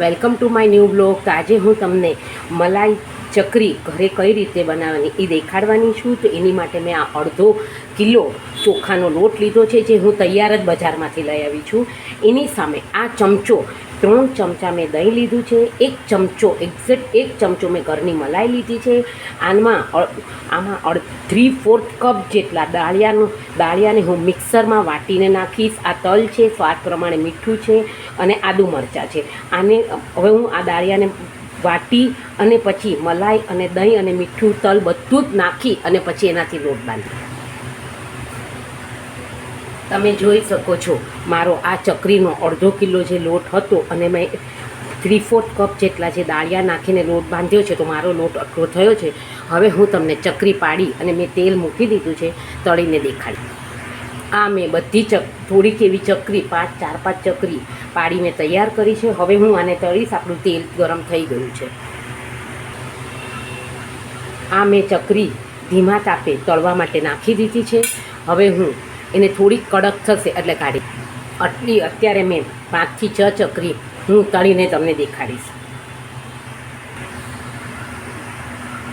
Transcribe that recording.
Welcome to my new blog. તો આજે હું તમને મલાઈ ચકરી ઘરે કઈ રીતે બનાવવાની એ દેખાડવાની છું. તો એની માટે મેં આ અડધો કિલો ચોખાનો લોટ લીધો છે, જે હું તૈયાર જ બજારમાંથી લઈ આવી છું. એની સામે આ ચમચો 3 ચમચા મેં દહીં લીધું છે, 1 ચમચો એક્ઝેક્ટ 1 ચમચો મેં ઘરની મલાઈ લીધી છે. આમાં 3/4 કપ જેટલા દાળિયાને હું મિક્સરમાં વાટીને નાખીશ. આ તલ છે, સ્વાદ પ્રમાણે મીઠું છે અને આદુ મરચાં છે. આને હવે હું આ દાળિયાને વાટી અને પછી મલાઈ અને દહીં અને મીઠું તલ બધું જ નાખી અને પછી એનાથી લોટ બાંધી. તમે જોઈ શકો છો મારો આ ચકરીનો અડધો કિલો જે લોટ હતો અને મેં 3/4 કપ જેટલા જે દાળિયા નાખીને લોટ બાંધ્યો છે, તો મારો લોટ આટલો થયો છે. હવે હું તમને ચકરી પાડી અને મેં તેલ મૂકી દીધું છે, તળીને દેખાડી. આ મેં બધી થોડીક એવી ચકરી 4-5 ચકરી પાડી મેં તૈયાર કરી છે. હવે હું આને તળીશ. આપણું તેલ ગરમ થઈ ગયું છે. આ મેં ચકરી ધીમા તાપે તળવા માટે નાખી દીધી છે. હવે હું એને થોડીક કડક થશે એટલે કાઢી. અત્યારે મેં 5 થી 6 ચકરી હું તળીને તમને દેખાડીશ.